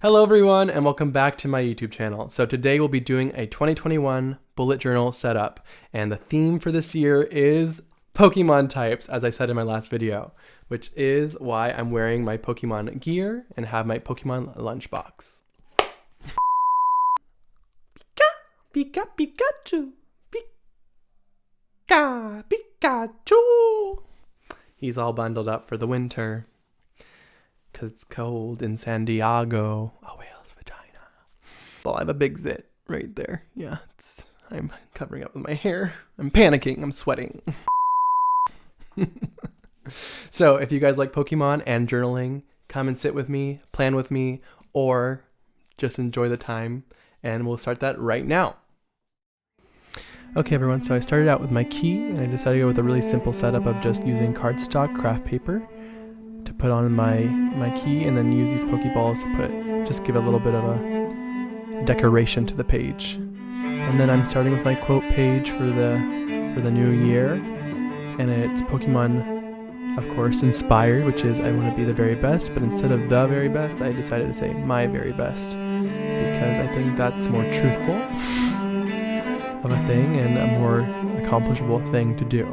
Hello everyone and welcome back to my YouTube channel. So today we'll be doing a 2021 bullet journal setup, and the theme for this year is Pokemon types, as I said in my last video, which is why I'm wearing my Pokemon gear and have my Pokemon lunchbox. Pika, Pika, Pikachu, Pika, Pikachu. He's all bundled up for the winter because it's cold in San Diego. A whale's vagina. So I have a big zit right there. Yeah, I'm covering up with my hair. I'm panicking. I'm sweating. So if you guys like Pokemon and journaling, come and sit with me, plan with me, or just enjoy the time, and we'll start that right now. Okay everyone, so I started out with my key, and I decided to go with a really simple setup of just using cardstock craft paper to put on my key, and then use these Pokeballs to just give a little bit of a decoration to the page. And then I'm starting with my quote page for the new year, and it's Pokemon, of course, inspired, which is I want to be the very best, but instead of the very best, I decided to say my very best, because I think that's more truthful of a thing and a more accomplishable thing to do.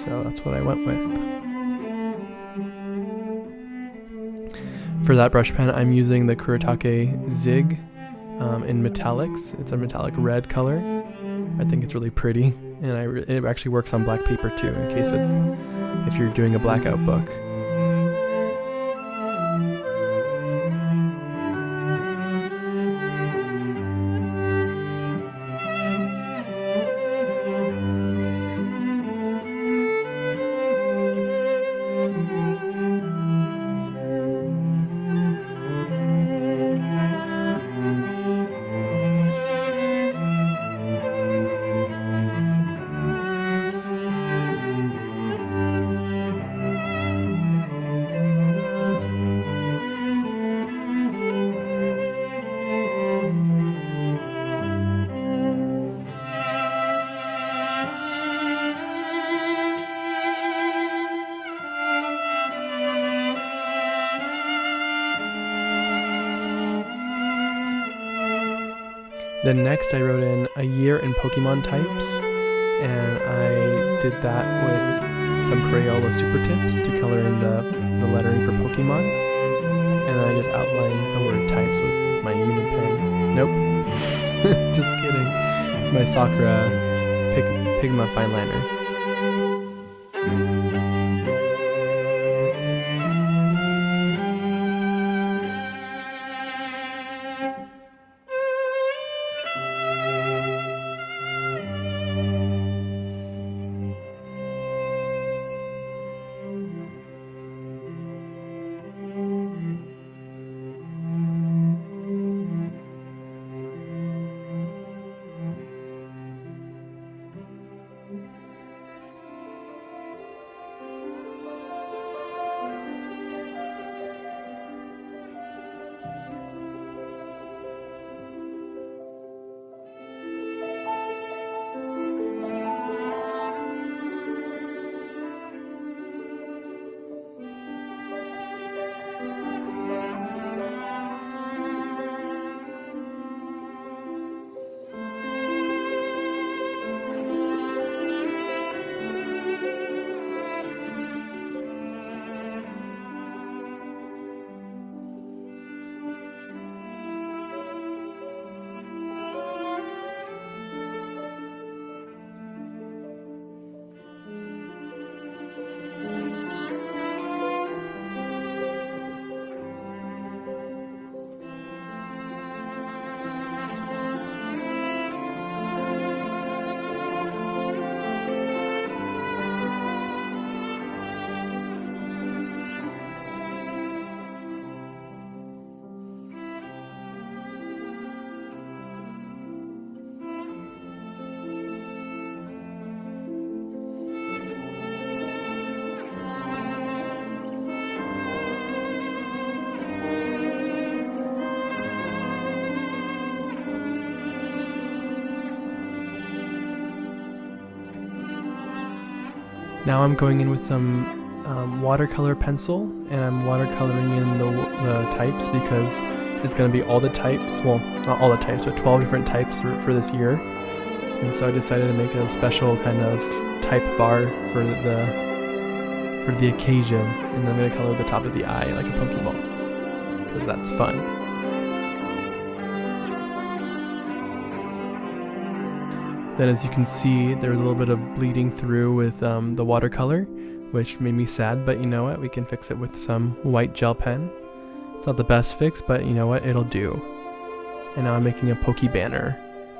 So that's what I went with. For that brush pen, I'm using the Kuretake Zig in metallics. It's a metallic red color. I think it's really pretty, and it actually works on black paper too, in case if you're doing a blackout book. Then next I wrote in a year in Pokemon types, and I did that with some Crayola Super Tips to color in the lettering for Pokemon, and then I just outlined the word types with my Unipen. Nope, just kidding. It's my Sakura Pigma fine liner. Now I'm going in with some watercolor pencil, and I'm watercoloring in the types because it's going to be all the types, well, not all the types, but 12 different types for this year. And so I decided to make a special kind of type bar for the occasion, and I'm going to color the top of the eye like a Pokeball, because that's fun. Then as you can see, there was a little bit of bleeding through with the watercolor, which made me sad, but you know what, we can fix it with some white gel pen. It's not the best fix, but you know what, it'll do. And now I'm making a Poke banner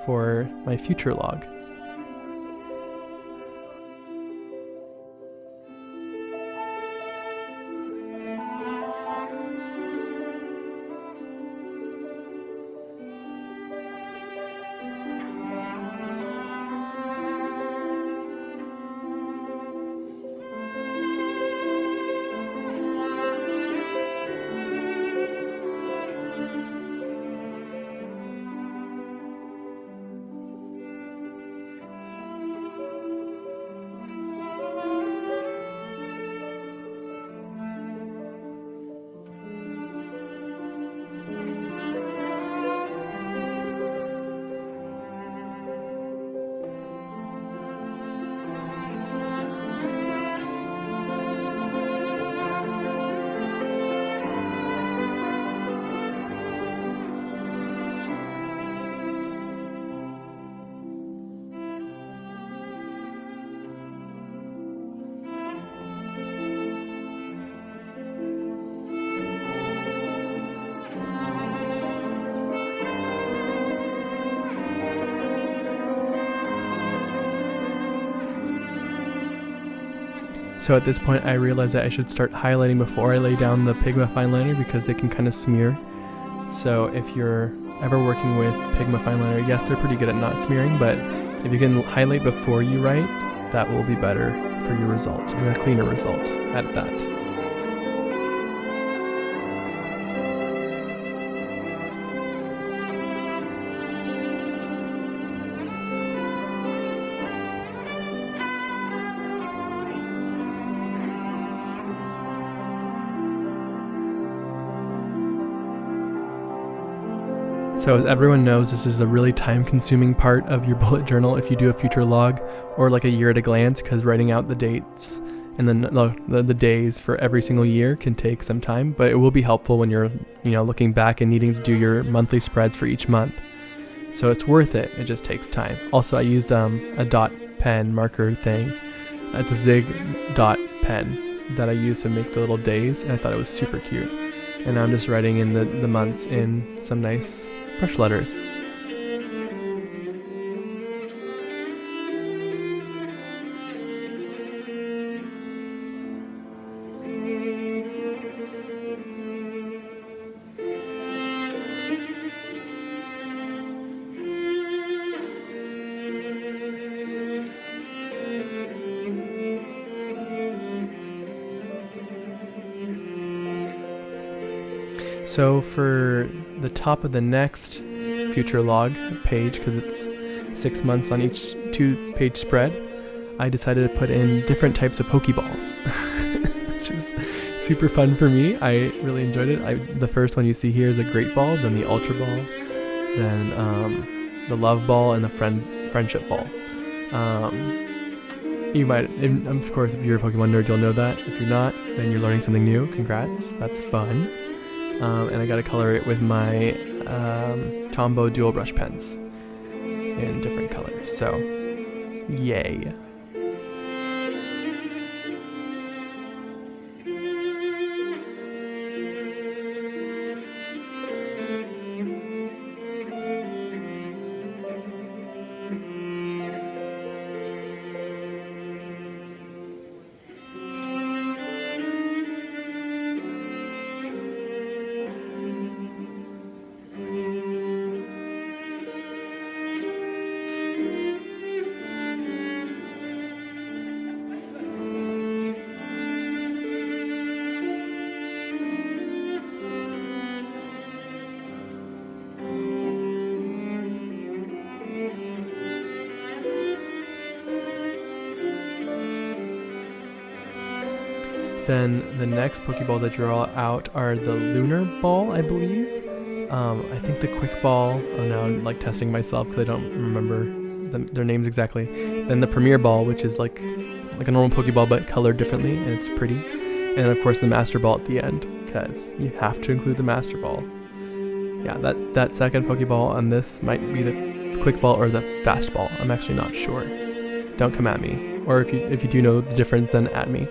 for my future log. So at this point I realized that I should start highlighting before I lay down the Pigma fine liner because they can kind of smear. So if you're ever working with Pigma fine liner, yes, they're pretty good at not smearing, but if you can highlight before you write, that will be better for your result, and a cleaner result at that. So as everyone knows, this is a really time-consuming part of your bullet journal if you do a future log or like a year at a glance, because writing out the dates and then the days for every single year can take some time, but it will be helpful when you're looking back and needing to do your monthly spreads for each month. So it's worth it. It just takes time. Also, I used a dot pen marker thing. It's a Zig dot pen that I used to make the little days, and I thought it was super cute. And now I'm just writing in the months in some nice brush letters. So for the top of the next future log page, because it's 6 months on each 2-page spread, I decided to put in different types of Pokeballs, which is super fun for me. I really enjoyed it. The first one you see here is a Great Ball, then the Ultra Ball, then the Love Ball, and the Friendship Ball. You might, of course, if you're a Pokemon nerd, you'll know that. If you're not, then you're learning something new. Congrats, that's fun. And I got to color it with my Tombow dual brush pens in different colors. So, yay. Then the next Pokeballs I draw out are the Lunar Ball, I believe. I think the Quick Ball. Oh, now I'm like testing myself because I don't remember their names exactly. Then the Premier Ball, which is like a normal Pokeball but colored differently, and it's pretty. And of course the Master Ball at the end, because you have to include the Master Ball. Yeah, that second Pokeball on this might be the Quick Ball or the Fast Ball. I'm actually not sure. Don't come at me. Or if you do know the difference, then at me.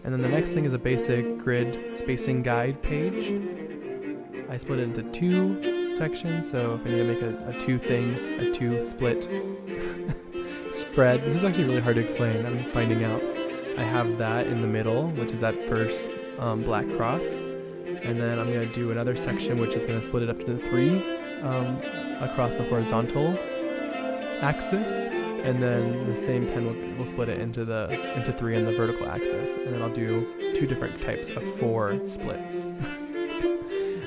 And then the next thing is a basic grid spacing guide page. I split it into 2 sections, so if I need to make a 2 thing, a 2 split spread. This is actually really hard to explain, I'm finding out. I have that in the middle, which is that first black cross. And then I'm going to do another section, which is going to split it up to 3 across the horizontal axis. And then the same pen will split it into 3 in the vertical axis. And then I'll do 2 different types of 4 splits.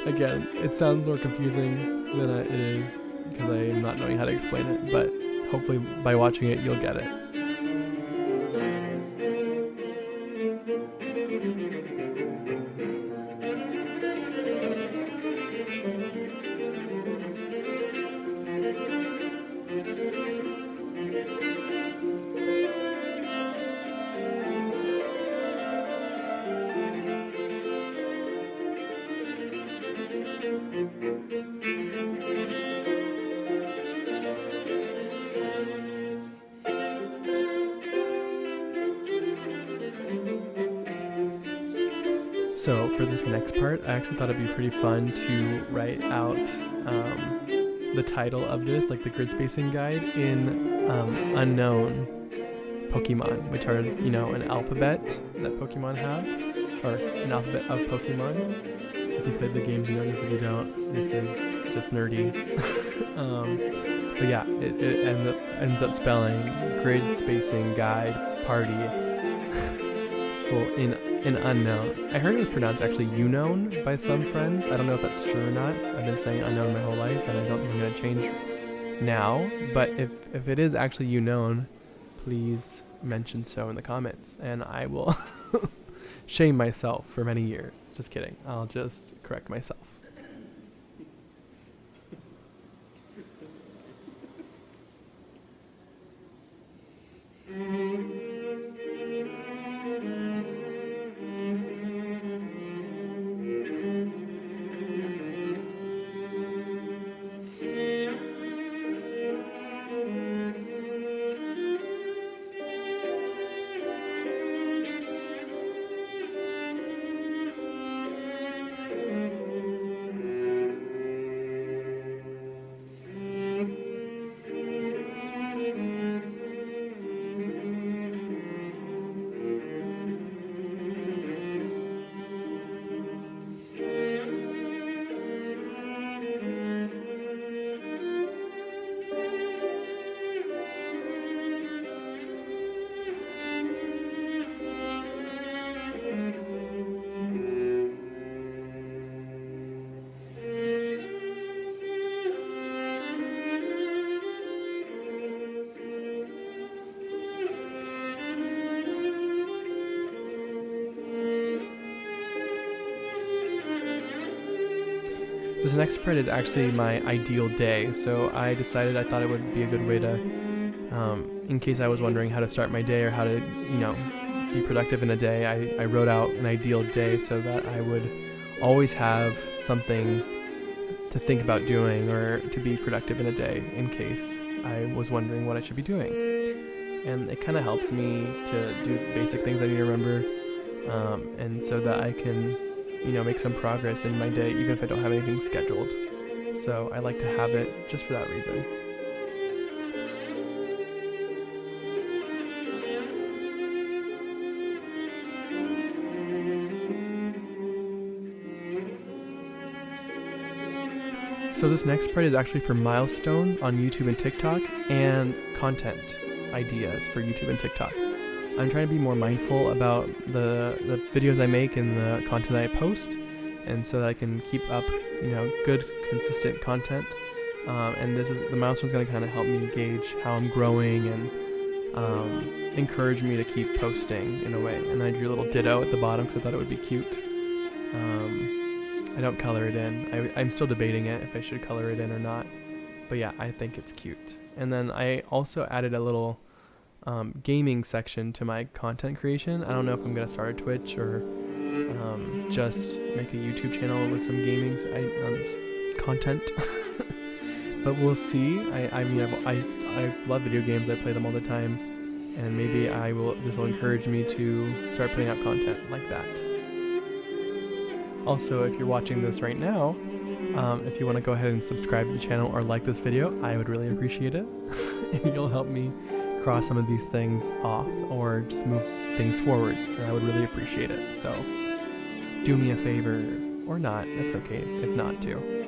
Again, it sounds more confusing than it is because I am not knowing how to explain it, but hopefully by watching it you'll get it. So for this next part, I actually thought it'd be pretty fun to write out the title of this, like the grid spacing guide, in unknown Pokemon, which are, you know, an alphabet that Pokemon have, or an alphabet of Pokemon. If you played the games, you know this. If you don't, this is just nerdy. But yeah, it ends up spelling grid spacing guide party full in unknown. I heard it was pronounced actually Unknown by some friends. I don't know if that's true or not. I've been saying unknown my whole life, and I don't think I'm gonna change now. But if it is actually Unknown, please mention so in the comments, and I will shame myself for many years. Just kidding. I'll just correct myself. This next spread is actually my ideal day, so I decided I thought it would be a good way to, in case I was wondering how to start my day or how to, you know, be productive in a day, I wrote out an ideal day so that I would always have something to think about doing or to be productive in a day in case I was wondering what I should be doing. And it kind of helps me to do basic things I need to remember, and so that I can, you know, make some progress in my day even if I don't have anything scheduled. So I like to have it just for that reason. So this next spread is actually for milestones on YouTube and TikTok and content ideas for YouTube and TikTok. I'm trying to be more mindful about the videos I make and the content I post, and so that I can keep up, you know, good, consistent content. And this is the milestone's going to kind of help me gauge how I'm growing and encourage me to keep posting in a way. And I drew a little ditto at the bottom because I thought it would be cute. I don't color it in. I'm still debating it if I should color it in or not. But yeah, I think it's cute. And then I also added a little gaming section to my content creation. I don't know if I'm going to start a Twitch or just make a YouTube channel with some gaming content. But we'll see. I mean, I love video games. I play them all the time. And maybe this will encourage me to start putting out content like that. Also, if you're watching this right now, if you want to go ahead and subscribe to the channel or like this video, I would really appreciate it. And you'll help me cross some of these things off or just move things forward, and I would really appreciate it. So do me a favor, or not, that's okay if not to.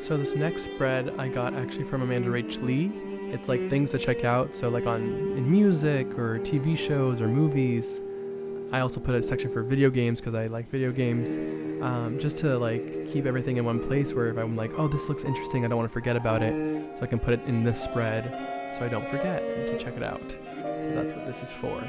So this next spread I got actually from Amanda Rach Lee. It's like things to check out. So like in music or TV shows or movies. I also put a section for video games because I like video games. Just to like keep everything in one place where if I'm like, oh, this looks interesting, I don't want to forget about it. So I can put it in this spread so I don't forget and to check it out. So that's what this is for.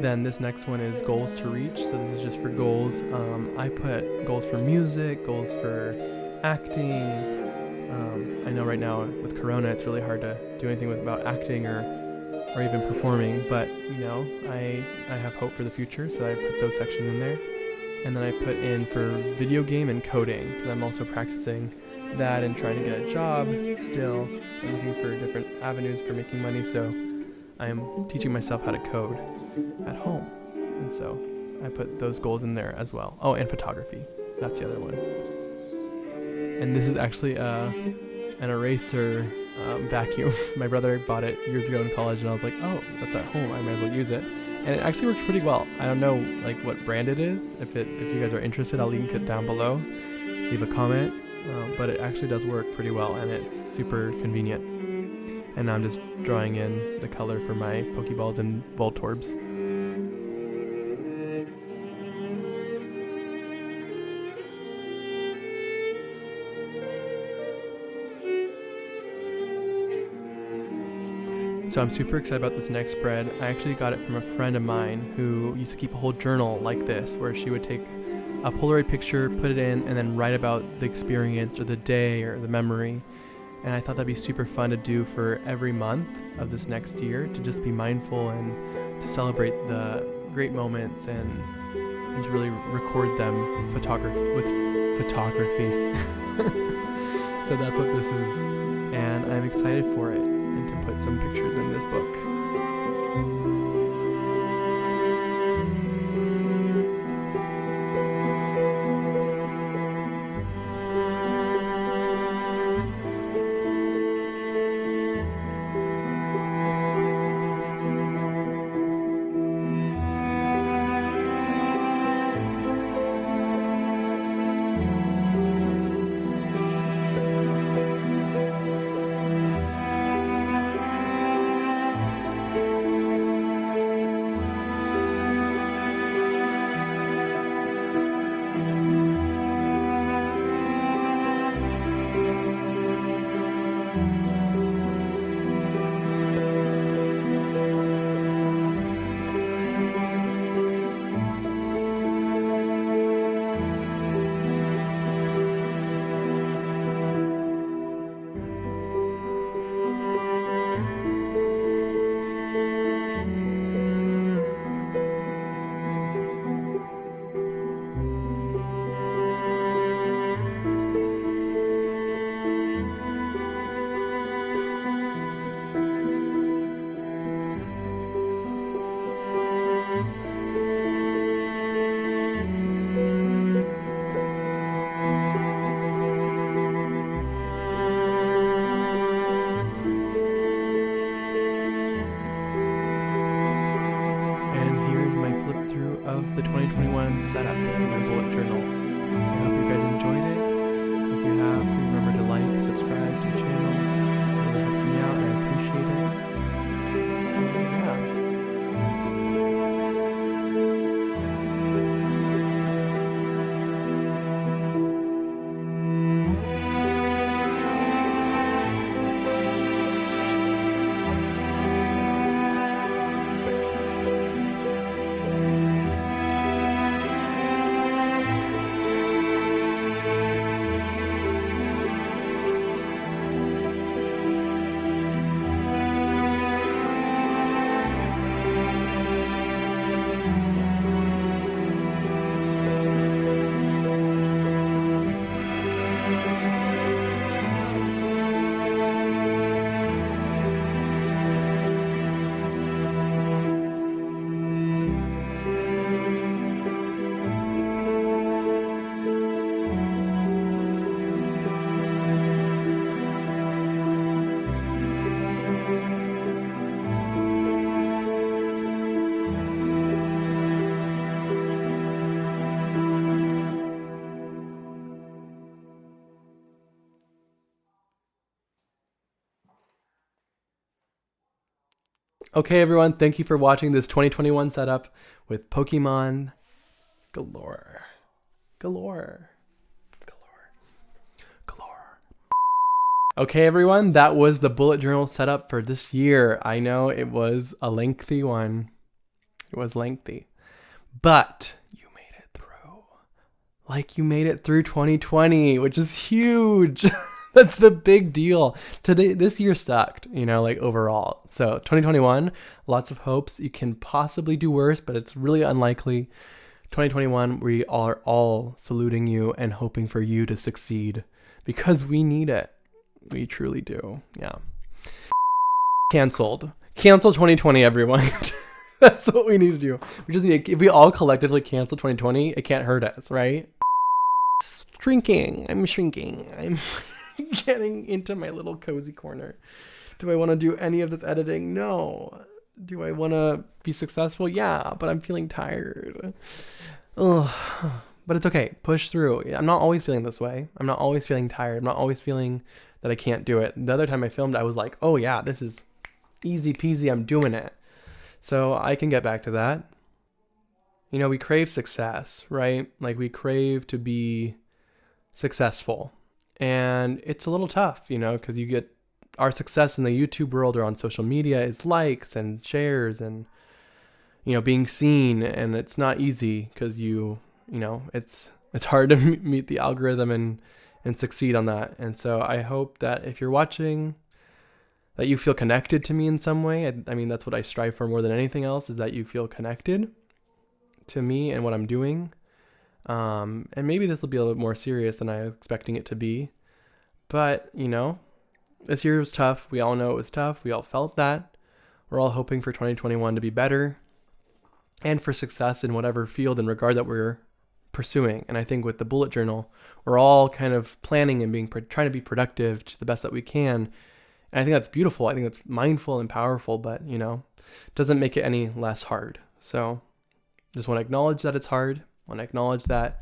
Then this next one is goals to reach. So this is just for goals. I put goals for music, goals for acting. I know right now with Corona, it's really hard to do anything about acting or even performing. But you know, I have hope for the future, so I put those sections in there. And then I put in for video game and coding because I'm also practicing that and trying to get a job still. I'm looking for different avenues for making money. So I am teaching myself how to code at home, and so I put those goals in there as well. Oh, and photography, that's the other one. And this is actually an eraser vacuum. My brother bought it years ago in college, and I was like, oh, that's at home, I might as well use it. And it actually works pretty well. I don't know like what brand it is. If you guys are interested, I'll link it down below. Leave a comment. But it actually does work pretty well, and it's super convenient. And now I'm just drawing in the color for my Pokeballs and Voltorbs. So I'm super excited about this next spread. I actually got it from a friend of mine who used to keep a whole journal like this, where she would take a Polaroid picture, put it in, and then write about the experience or the day or the memory. And I thought that'd be super fun to do for every month of this next year, to just be mindful and to celebrate the great moments and to really record them with photography. So that's what this is, and I'm excited for it and to put some pictures in this book. Of the 2021 setup for my bullet journal. I hope you guys enjoyed it. If you have, please remember to like, subscribe to the channel. It really helps me out, and I appreciate it. Yeah. Okay, everyone, thank you for watching this 2021 setup with Pokemon galore. Galore. Okay, everyone, that was the bullet journal setup for this year. I know it was a lengthy one. It was lengthy. But you made it through. Like you made it through 2020, which is huge. That's the big deal. This year sucked, like overall. So 2021, lots of hopes. You can possibly do worse, but it's really unlikely. 2021, we are all saluting you and hoping for you to succeed because we need it. We truly do. Yeah. Cancel 2020, everyone. That's what we need to do. We just need to, if we all collectively cancel 2020, it can't hurt us, right? I'm shrinking. I'm getting into my little cozy corner. Do I want to do any of this editing? No. Do I want to be successful? Yeah, but I'm feeling tired. Ugh. But it's okay. Push through. I'm not always feeling this way. I'm not always feeling tired. I'm not always feeling that I can't do it. The other time I filmed, I was like, oh yeah, this is easy peasy. I'm doing it. So I can get back to that. We crave success, right? Like we crave to be successful. And it's a little tough, because you get our success in the YouTube world or on social media is likes and shares and, being seen. And it's not easy because it's hard to meet the algorithm and succeed on that. And so I hope that if you're watching, that you feel connected to me in some way. I mean, that's what I strive for more than anything else, is that you feel connected to me and what I'm doing. And maybe this will be a little more serious than I was expecting it to be. But, this year was tough. We all know it was tough. We all felt that. We're all hoping for 2021 to be better and for success in whatever field and regard that we're pursuing. And I think with the bullet journal, we're all kind of planning and trying to be productive to the best that we can. And I think that's beautiful. I think that's mindful and powerful, but, doesn't make it any less hard. So just want to acknowledge that it's hard. Want to acknowledge that,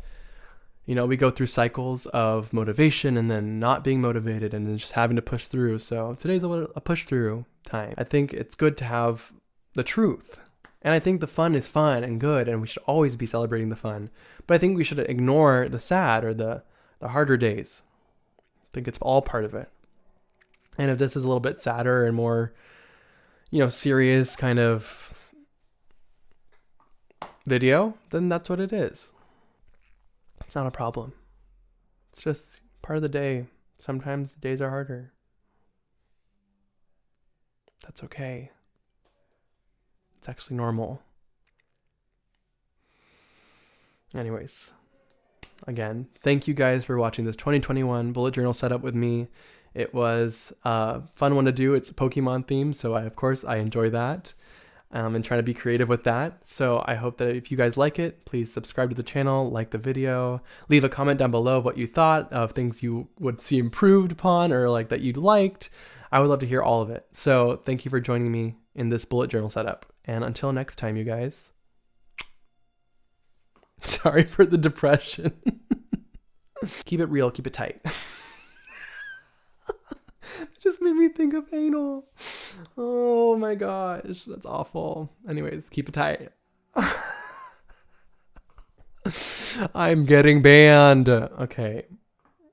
we go through cycles of motivation and then not being motivated and then just having to push through. So today's a push through time. I think it's good to have the truth. And I think the fun is fun and good, and we should always be celebrating the fun. But I think we should ignore the sad or the harder days. I think it's all part of it. And if this is a little bit sadder and more, serious kind of video, then that's what it is. It's not a problem. It's just part of the day. Sometimes the days are harder. That's okay. It's actually normal. Anyways, again, thank you guys for watching this 2021 bullet journal setup with me. It was a fun one to do. It's a Pokemon theme, so I enjoy that. And trying to be creative with that. So I hope that if you guys like it, please subscribe to the channel, like the video, leave a comment down below of what you thought, of things you would see improved upon or like that you liked. I would love to hear all of it. So thank you for joining me in this bullet journal setup. And until next time, you guys. Sorry for the depression. Keep it real, keep it tight. It just made me think of anal. Oh my gosh, that's awful. Anyways, keep it tight. I'm getting banned. Okay.